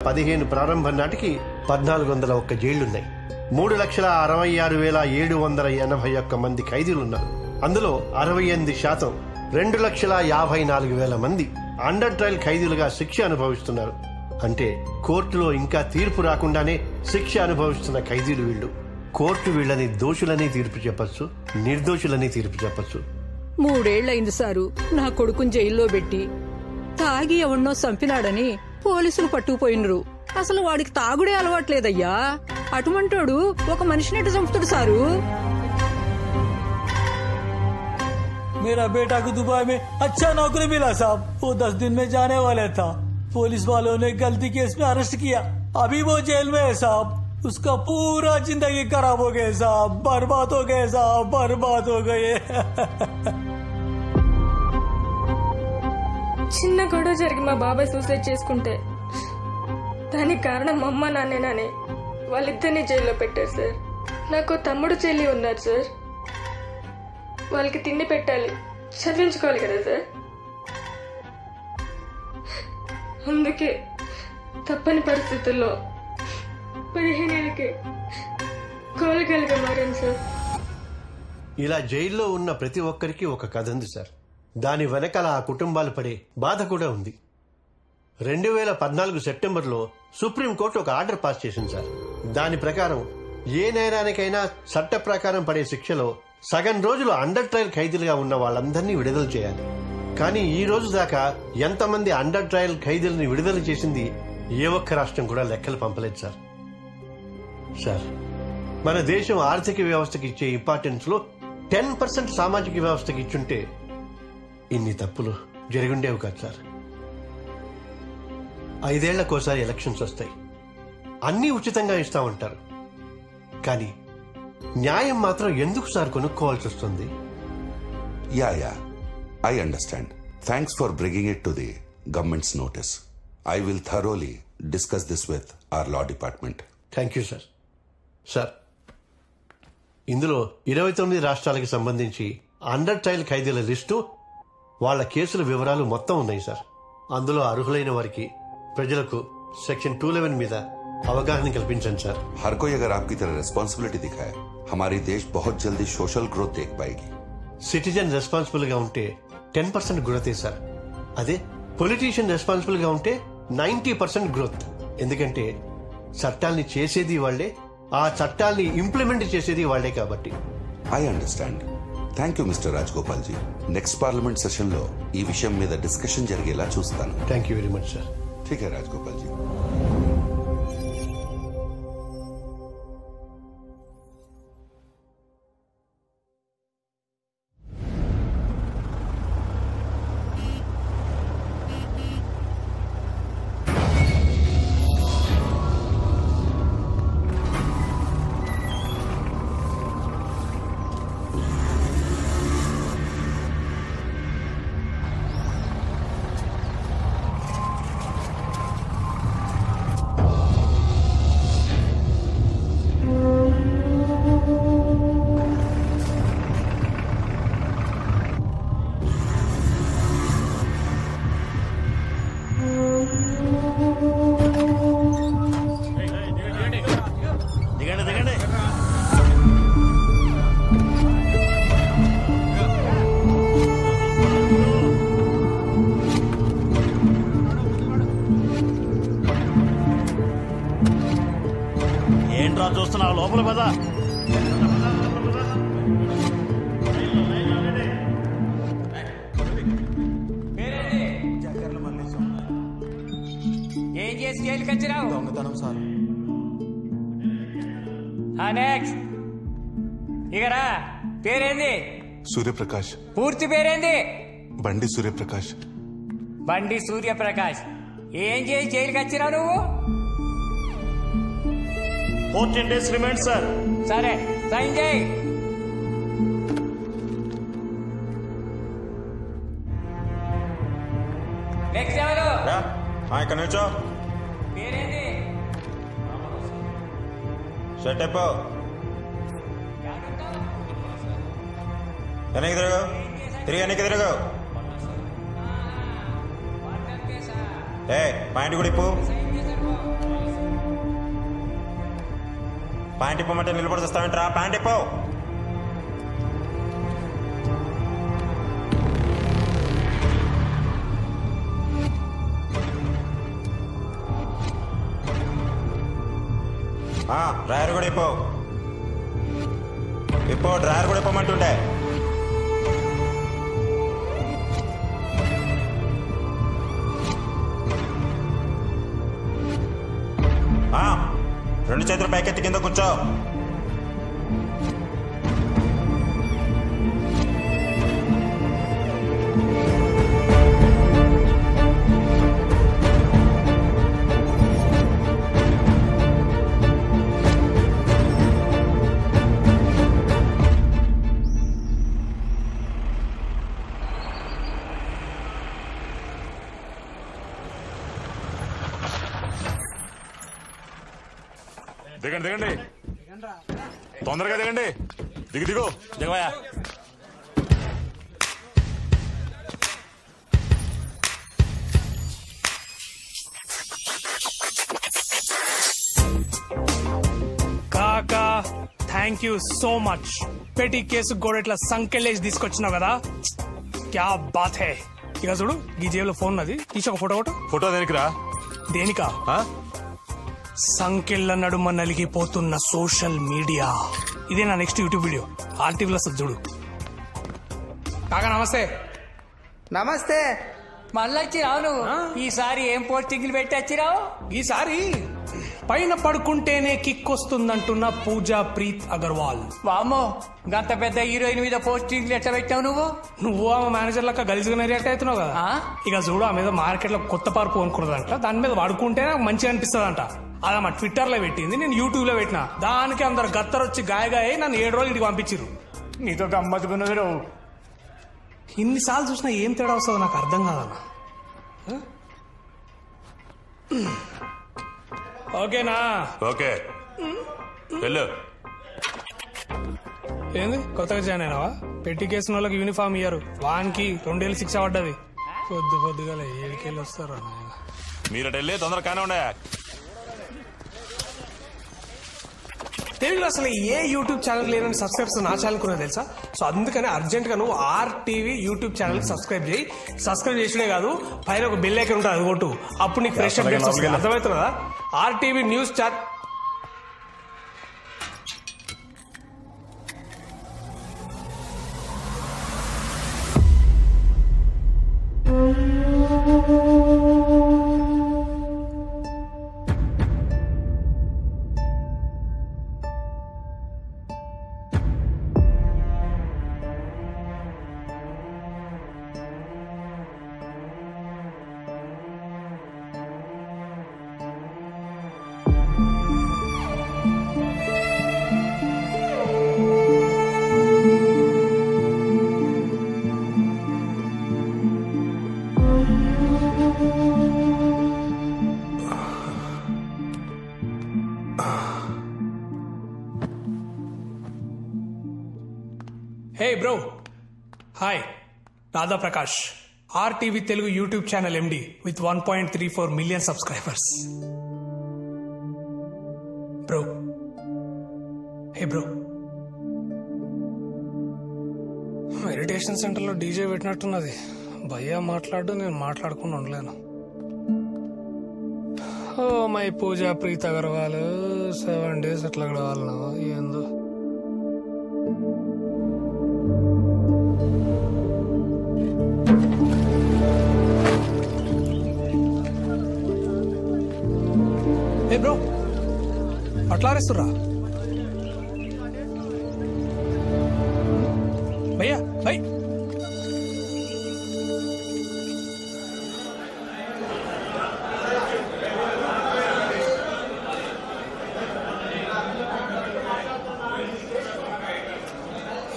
2015 ప్రారంభం నాటికి 1401 జైళ్లున్నాయి. 3,66,781 మంది ఖైదీలున్నారు. అందులో 68% 2,54,000 మంది అండర్ ట్రయల్ ఖైదీలుగా శిక్ష అనుభవిస్తున్నారు. అంటే కోర్టులో ఇంకా తీర్పు రాకుండానే శిక్ష అనుభవిస్తున్న ఖైదీలు వీళ్ళు. కోర్టు వీళ్ళని దోషులని తీర్పు చెప్పచ్చు, నిర్దోషులని తీర్పు చెప్పచ్చు. 3 ఏళ్లైంది సారు నా కొడుకుని జైల్లో పెట్టి. తాగి ఎవన్నో చంపినాడని పోలీసులు పట్టుకుపోయినరు. అసలు వాడికి తాగుడే అలవాట్లేదయ్యా. అటువంటోడు ఒక మనిషిని ఎట్టు చంపుతాడు సారు? मेरा बेटा को दुबई में अच्छा नौकरी मिला साहब. वो 10 दिन में जाने वाला था. पुलिस वालों ने गलती केस में अरेस्ट किया. अभी वो जेल में है साहब. उसका पूरा जिंदगी खराब हो गया साहब. बर्बाद हो गए साहब, बर्बाद हो गए. చిన్న గొడవ జరిగి మా బాబాయ్ సూసైడ్ చేసుకుంటే దానికి కారణం మా అమ్మ నాన్నేనని వాళ్ళిద్దరిని జైల్లో పెట్టారు సార్. నాకు తమ్ముడు చెల్లి ఉన్నారు సార్. వాళ్ళకి తిండి పెట్టాలి, చదివించుకోవాలి కదా సార్. అందుకే తప్పని పరిస్థితుల్లో 15 ఏళ్ళకి కోలగలిగా మారాను సార్. ఇలా జైల్లో ఉన్న ప్రతి ఒక్కరికి ఒక కథ ఉంది సార్. దాని వెనకాల ఆ కుటుంబాలు పడే బాధ కూడా ఉంది. 2014 సెప్టెంబర్లో సుప్రీంకోర్టు ఒక ఆర్డర్ పాస్ చేసింది సార్. దాని ప్రకారం ఏ నేరానికైనా చట్ట ప్రకారం పడే శిక్షలో సగం రోజులు అండర్ ట్రయల్ ఖైదీలుగా ఉన్న వాళ్ళందరినీ విడుదల చేయాలి. కానీ ఈ రోజు దాకా ఎంతమంది అండర్ ట్రయల్ ఖైదీలని విడుదల చేసింది ఏ ఒక్క రాష్ట్రం కూడా లెక్కలు పంపలేదు సార్. మన దేశం ఆర్థిక వ్యవస్థకి ఇచ్చే ఇంపార్టెన్స్ లో 10% సామాజిక వ్యవస్థకి ఇచ్చుంటే ఇన్ని తప్పులు జరిగుండేవి కాదు సార్. 5 ఏళ్లకోసారి ఎలక్షన్స్ వస్తాయి. అన్నీ ఉచితంగా ఇస్తామంటారు. కానీ న్యాయం మాత్రం ఎందుకు సార్ కొనుక్కోవాల్సి వస్తుంది? Yeah I understand. Thanks for bringing it to the government's notice. I will thoroughly discuss this with our law department. Thank you sir. Sir, ఇందులో 29 రాష్ట్రాలకు సంబంధించి అండర్ ట్రయల్ ఖైదీల లిస్టు, వాళ్ల కేసుల వివరాలు మొత్తం ఉన్నాయి సార్. అందులో అర్హులైన వారికి, ప్రజలకు సెక్షన్ 211 మీద అవగాహన కల్పించండి సార్. हर कोई अगर आपकी तरह रेस्पॉन्सिबिलिटी दिखाए, हमारी देश बहुत जल्दी सोशल ग्रोथ देख पाएगी. సిటిజన్ రెస్పాన్సిబుల్ గా ఉంటే 10% గ్రోతే సార్. అదే పొలిటీషియన్ రెస్పాన్సిబుల్ గా ఉంటే 90% గ్రోత్. ఎందుకంటే చట్టాల్ని చేసేది వాళ్లే, ఆ చట్టాల్ని ఇంప్లిమెంట్ చేసేది వాళ్లే కాబట్టి. I understand. Thank you, Mr. Rajgopal ji. Next parliament session లో ఈ విషయం మీద డిస్కషన్ జరిగేలా చూస్తాను. Thank you very much sir. ठीक है राजगोपाल जी. ఏంట్రా చూస్తున్నావు? లోపల పద. ఏం చేసి జైలుకి వచ్చినావు? దొంగతనం సార్. నెక్స్ట్ ఇకరా. పేరేంది? సూర్యప్రకాష్. పూర్తి పేరేంది? బండి సూర్యప్రకాష్. బండి సూర్యప్రకాష్. ఏం చేసి జైలుకి వచ్చినావు నువ్వు? 14 days రిమాండ్ సార్. సరే, సైన్ చేయి. నెక్స్ట్ ఎవరు? ఇక్కడ నుంచో. పేరేంది? షర్ట్ అయిపో. వెనక్కి తిరగవు, తిరిగి వెనక్కి తిరగవు. ఏ పాయింట్ కూడా ఇప్పు. ప్యాంట్ ఇప్పమంటే నిలబడి వస్తావేంట్రా? ప్యాంట్ ఇప్పో. డ్రైవర్ కూడా ఇప్పో. డ్రైవర్ కూడా ఇప్పమంటుండే. రెండు చేతులు పైకెత్తి కింద కూర్చో. దిగండి దిగండి, తొందరగా దిగండి. దిగు జగవయ్య. కాకా థ్యాంక్ యూ సో మచ్. పెట్టి కేసు కూడా ఇట్లా సంకెళ్ళేసి తీసుకొచ్చినావు కదా, క్యా బాత్ హే. ఇక చూడు, ఈ జేబులో ఫోన్ ఉన్నది, తీసి ఒక ఫోటో. ఫోటో దేనికిరా? దేనికా? సంకెళ్ళ నడుమ నలిగిపోతున్న సోషల్ మీడియా. ఇదే నా నెక్స్ట్ యూట్యూబ్ వీడియో. ఆర్టీవీలో వస్తుంది చూడు. కాకా నమస్తే. నమస్తే. మళ్ళీ వచ్చిరావు నువ్వు. ఈసారి ఏం పోస్టింగ్లు పెట్టి వచ్చిరావు? ఈసారి పైన పడుకుంటేనే కిక్ వస్తుందంటున్న పూజా ప్రీత్ అగర్వాల్. వామ్మో, గంత పెద్ద హీరోయిన్ మీద పోస్టింగ్లు ఎట్లా పెట్టావు నువ్వు? నువ్వు ఆమె మేనేజర్ లెక్క గలిజిగా రియాక్ట్ అవుతున్నావు కదా. ఇక చూడు, ఆ మీద మార్కెట్ లో కొత్త పార్పు అనుకున్నదంట. దాని మీద పడుకుంటే నాకు మంచిగా అనిపిస్తుంది అంట. అలా మా ట్విట్టర్ లో పెట్టింది, నేను యూట్యూబ్ లో పెట్టినా. దానికి అందరు గత్తరొచ్చి గాయగాయ నన్ను 7 రోజులు ఇంటికి పంపించారు. నీతో గమ్మత్తుకున్నారు. ఇన్నిసార్లు చూసినా ఏం తేడా వస్తుందో నాకు అర్థం కాదన్నా. ఓకేనా? ఓకే, వెళ్ళు. ఏంది కొత్తగా జాయిన్ అయినావా? పెట్టి కేసిన వాళ్ళకి యూనిఫామ్ ఇయ్యరు. వానికి 2 ఏళ్ళు శిక్ష పడ్డది. పొద్దుగా 7 వస్తారా? మీరట వెళ్ళి తొందర కానే ఉండే. తెలుగులో అసలు ఏ యూట్యూబ్ ఛానల్ లేదని సబ్స్క్రైబర్స్ నా ఛానల్ కూడా తెలుసా? సో అందుకని అర్జెంట్ గా నువ్వు RTV యూట్యూబ్ ఛానల్ సబ్స్క్రైబ్ చేయి. సబ్స్క్రైబ్ చేసినే కాదు, పైన ఒక బెల్ ఐకాన్ ఉంటుంది, అది కొట్టు. అప్పుడు నీకు ఫ్రెష్ అప్డేట్స్ వస్తాయి. అర్థమవుతుందా? RTV news channel. Hey bro, hi. Radha Prakash, RTV Telugu YouTube channel MD with 1.34 million subscribers. Bro, hey bro, meditation సెంటర్లో డీజే పెట్టినట్టున్నది. భయ్యా మాట్లాడు, నేను మాట్లాడకుండా ఉండలేను. Oh my Pooja Preet Agarwal 7 days అట్లా గడవాలనా ఏందో. ఏ బ్రో, అట్లారేస్తుర్రా భయ్యా? భయ్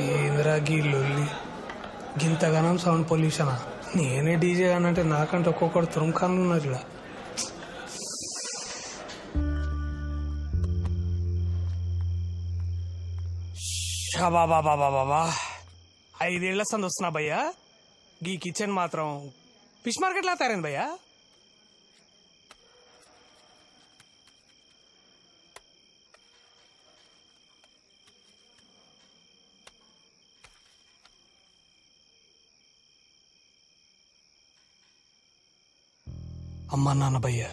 ఏంద్రా గీ లొల్లి, గింతగానం సౌండ్ పొల్యూషనా? నేనే డీజే అనంటే నాకంటే ఒక్కొక్కడు తురుముఖాన్లు ఉన్నారు ఇక్కడ. బాబా 5 ఏళ్ల సంది వస్తున్నా భయ్యా. గీ కిచెన్ మాత్రం ఫిష్ మార్కెట్ లా తయారైంది భయ్యా. అమ్మా నాన్న భయ్య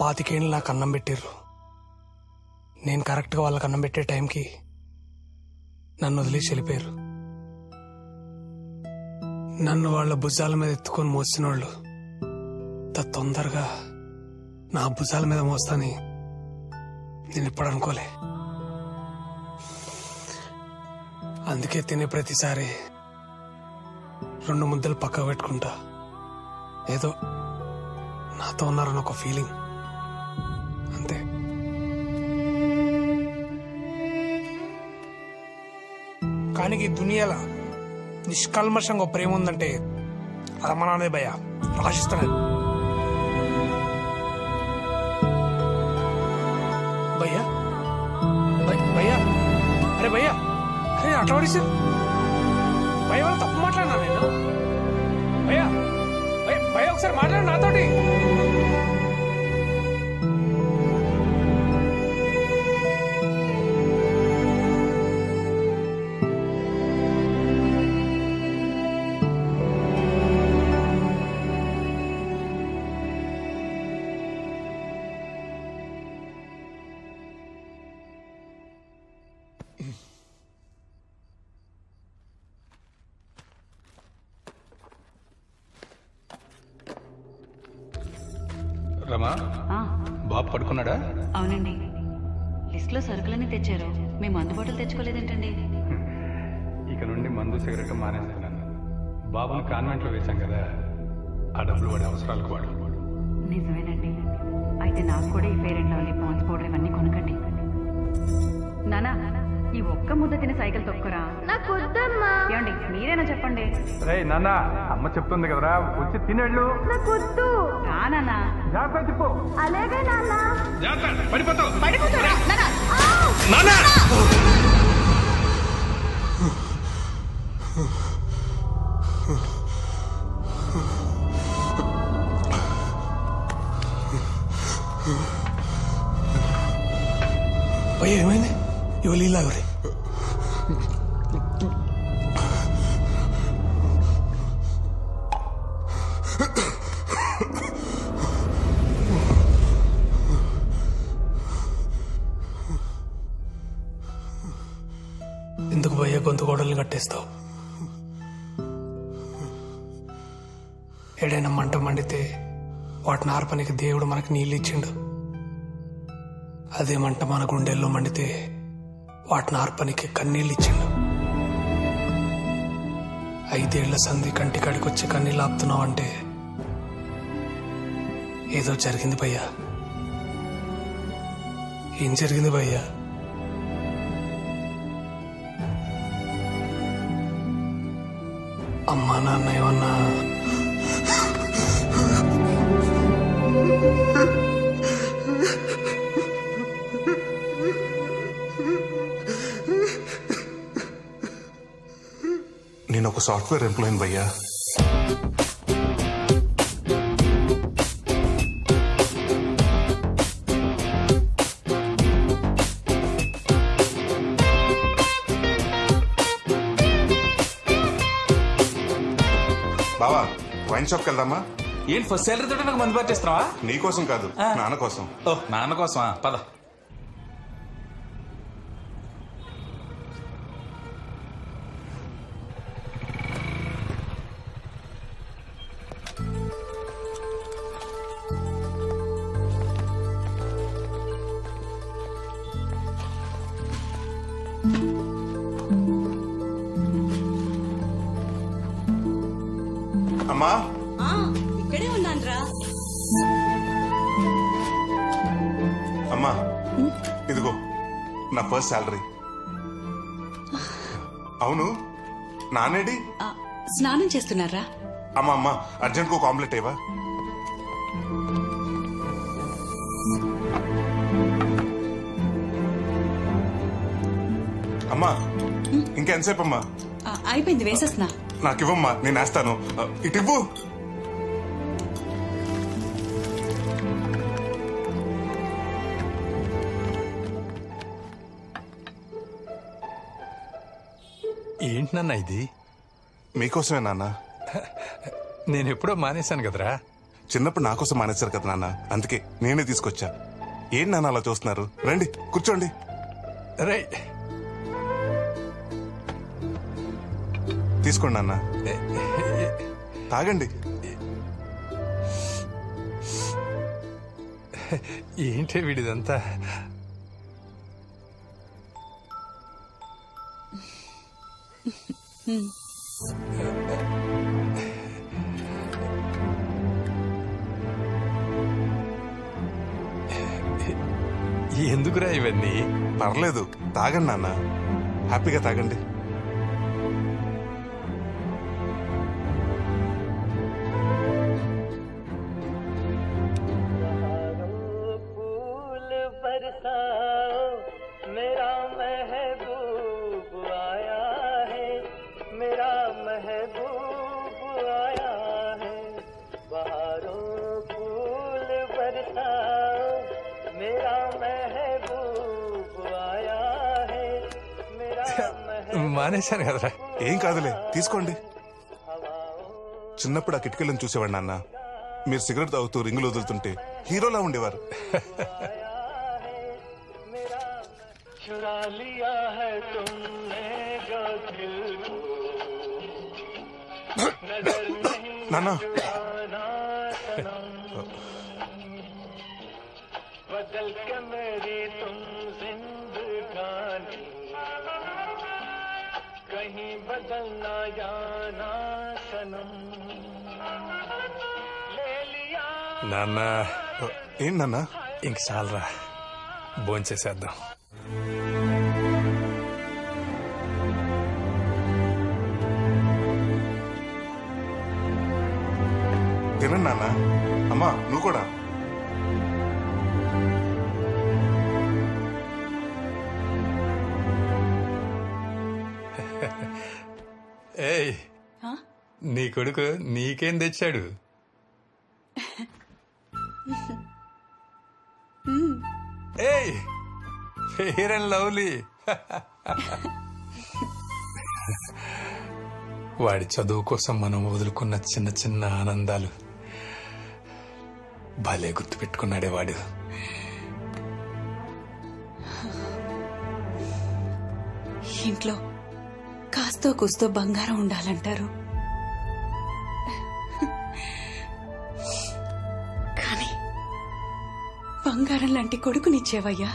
25 ఏళ్ళు నాకు అన్నం పెట్టిర్రు. నేను కరెక్ట్గా వాళ్ళకి అన్నం పెట్టే టైంకి నన్ను వదిలేసి వెళ్ళిపోయారు. నన్ను వాళ్ళ భుజాల మీద ఎత్తుకొని మోసిన వాళ్ళు తొందరగా నా భుజాల మీద మోస్తాని నేను ఎప్పుడు అనుకోలే. అందుకే తినే ప్రతిసారి 2 ముద్దలు పక్కకు పెట్టుకుంటా. ఏదో నాతో ఉన్నారని ఒక ఫీలింగ్ అంతే. కానీ ఈ దునియాలో నిష్కల్మషంగా ఒక ప్రేమ ఉందంటే అది అమ్మ నాన్నదే భయ్యా. రాసిస్తున్నాను భయ్యా. భయ్యా అరే భయ్యా, అరే అట్లా పడేసి భయ్య వాళ్ళు తప్పు మాట్లాడినా నేను. భయ్యా భయ్య ఒకసారి మాట్లాడు నాతోటి. రమా, బాబు పడుకున్నాడా? అవునండి. లిస్ట్లో సరుకులన్నీ తెచ్చారు, మేము అందుబాటులో తెచ్చుకోలేదేంటండి? ఇక నుండి మందు సిగరెట్ మానేస్తున్నాను. బాబుని కాన్వెంట్లో వేశాం కదా, ఆ డబ్బులు వాడి అవసరాలకు వాడు. నిజమేనండి. అయితే నాకు కూడా ఈ Fair and Lovely Pond's powder ఇవన్నీ కొనకండి. నానా, ఈ ఒక్క ముద్ద తిని సైకిల్ తొక్కురా. నాకు వద్దమ్మా. ఏమండి మీరేనా చెప్పండి. రే నాన్న, అమ్మ చెప్తుంది కదరా, వచ్చి తినేళ్ళు. నాకు వద్దు. రా నాన్నా. జాగ్రత్త చెప్పు. అలాగే నాన్న. జాగ్రత్త, పడిపోతావు. పడిపోతావురా నాన్నా. నాన్న భయ్య ఏమైంది? ఇవాళ ఇలాగరే ఎందుకు భయ్య గొంతు గోడల్ని కట్టేస్తావు? ఏడైనా మంట మండితే వాటిని ఆర్పనికి దేవుడు మనకి నీళ్ళు ఇచ్చిండు. అదే మంట మన గుండెల్లో మండితే వాటిని ఆర్పనికి కన్నీళ్ళు ఇచ్చిండు. 5 ఏళ్ల సంధి కంటికాడికి వచ్చి కన్నీళ్ళు ఆపుతున్నావంటే ఏదో జరిగింది భయ్యా. ఏం జరిగింది భయ్యా? అమ్మా నాన్న ఏమన్నా నేను ఒక సాఫ్ట్వేర్ ఎంప్లాయీని భయ్యా. బావా, వైన్ షాప్కి వెళ్దామా? ఏంటి ఫస్ట్ సాలరీ తోటి నాకు మందు పట్టిస్తున్నావా? నీకోసం కాదు, నాన్న కోసం. ఓ నాన్న కోసమా? పద. అమ్మా, ఇక్కడే ఉన్నానురా. అమ్మా ఇదిగో నా ఫస్ట్ శాలరీ. అవును, నానేడి? స్నానం చేస్తున్నారా? అమ్మా అమ్మా, అర్జెంట్ కు ఆమ్లెట్ ఏవా? అమ్మా ఇంకెంతసేపు అమ్మా? అయిపోయింది, వేసేస్తున్నా. నాకివ్వమ్మా, నేను వేస్తాను. ఇటివ్వు. ఏంటి నాన్న ఇది? మీకోసమే నాన్న. నేను ఎప్పుడో మానేశాను కదరా. చిన్నప్పుడు నా కోసం మానేశారు కదా నాన్న, అందుకే నేనే తీసుకొచ్చా. ఏంటి నాన్న అలా చూస్తున్నారు? రండి కూర్చోండి. రే తీసుకోండి నాన్న, తాగండి. ఏంటి వీడిదంతా? ఎందుకురా ఇవన్నీ? పర్లేదు, తాగండి నాన్న, హ్యాపీగా తాగండి. మానేశాను కదరా. ఏం కాదులే, తీసుకోండి. చిన్నప్పుడు ఆ కిటికీలను చూసేవాడు నాన్న. మీరు సిగరెట్ తాగుతూ రింగులు వదులుతుంటే హీరోలా ఉండేవారు. నాన్న నాన్న, ఏంటి నాన్న? ఇంక చాలరా, భోంచేసేద్దాం. తినండి నాన్న. అమ్మా నువ్వు కూడా. ఏయ్, నీ కొడుకు నీకేం తెచ్చాడు? ఏయ్, ఫెయిర్ అండ్ లవ్లీ. వాడి చదువు కోసం మనం వదులుకున్న చిన్న చిన్న ఆనందాలు భలే గుర్తు పెట్టుకున్నాడే వాడు. ఇంట్లో కాస్తో కూస్తో బంగారం ఉండాలంటారు, కానీ బంగారం లాంటి కొడుకునిచ్చేవయ్యా.